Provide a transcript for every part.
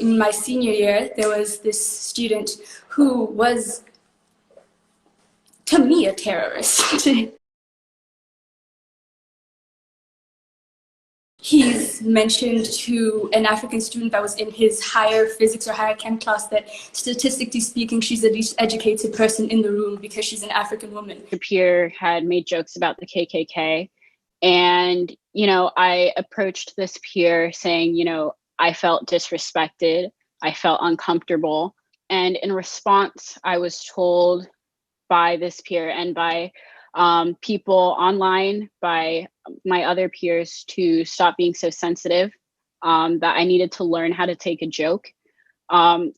in my senior year, there was this student who was, to me, a terrorist. He's mentioned to an African student that was in his higher physics or higher chem class that statistically speaking, she's the least educated person in the room because she's an African woman. The peer had made jokes about the KKK. And, I approached this peer saying, I felt disrespected. I felt uncomfortable. And in response, I was told by this peer and by people online, by my other peers, to stop being so sensitive, that I needed to learn how to take a joke.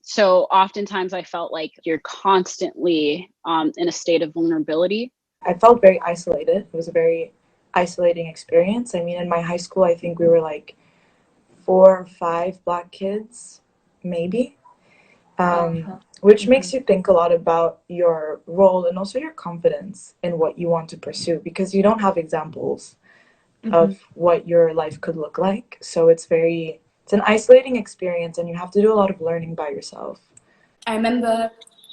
So oftentimes I felt like you're constantly in a state of vulnerability. I felt very isolated. It was a very isolating experience. I mean, in my high school, I think we were like 4 or 5 Black kids, maybe. Which makes you think a lot about your role and also your confidence in what you want to pursue, because you don't have examples of what your life could look like. So it's an isolating experience, and you have to do a lot of learning by yourself. I remember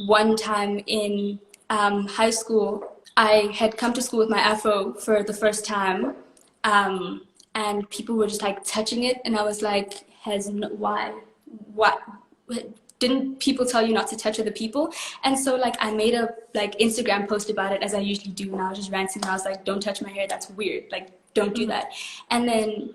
one time in high school, I had come to school with my afro for the first time, and people were just like touching it, and I was like, why? What? Didn't people tell you not to touch other people? And so like I made a Instagram post about it, as I usually do, and I was just ranting, and I was like, don't touch my hair, that's weird, like don't do that. And then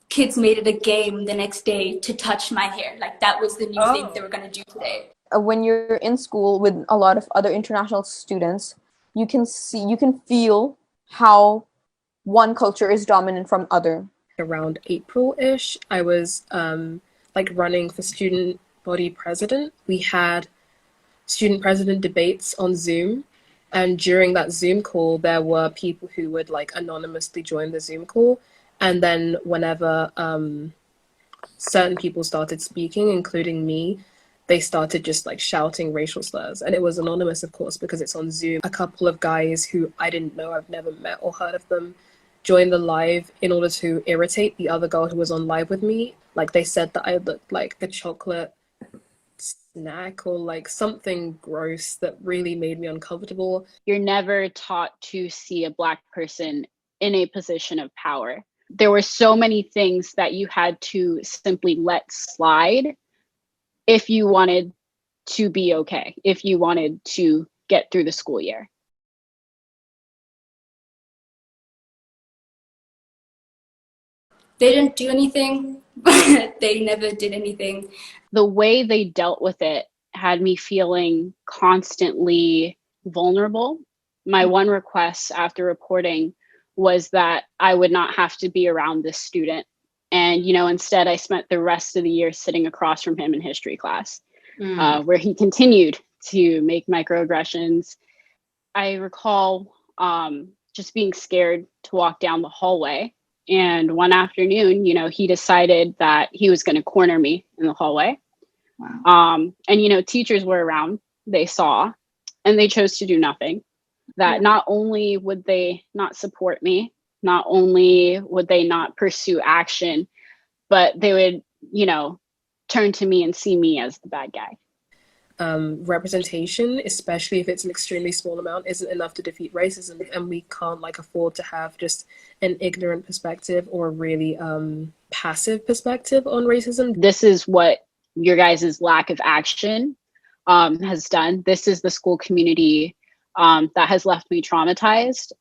kids made it a game the next day to touch my hair, like that was the new thing they were going to do today. When you're in school with a lot of other international students, you can feel how one culture is dominant from other. Around April-ish, I was running for student body president. We had student president debates on Zoom, and during that Zoom call there were people who would anonymously join the Zoom call, and then whenever certain people started speaking, including me, they started just shouting racial slurs, and it was anonymous, of course, because it's on Zoom. A couple of guys who I didn't know, I've never met or heard of them, joined the live in order to irritate the other girl who was on live with me. They said that I looked like a chocolate snack or something gross that really made me uncomfortable. You're never taught to see a Black person in a position of power. There were so many things that you had to simply let slide if you wanted to be okay, if you wanted to get through the school year. They didn't do anything. They never did anything. The way they dealt with it had me feeling constantly vulnerable. My one request after reporting was that I would not have to be around this student. And, instead I spent the rest of the year sitting across from him in history class, where he continued to make microaggressions. I recall just being scared to walk down the hallway. And one afternoon, he decided that he was going to corner me in the hallway. Wow. And, teachers were around, they saw, and they chose to do nothing. That not only would they not support me, not only would they not pursue action, but they would, turn to me and see me as the bad guy. Representation, especially if it's an extremely small amount, isn't enough to defeat racism, and we can't afford to have just an ignorant perspective or a really passive perspective on racism. This is what your guys' lack of action has done. This is the school community that has left me traumatized.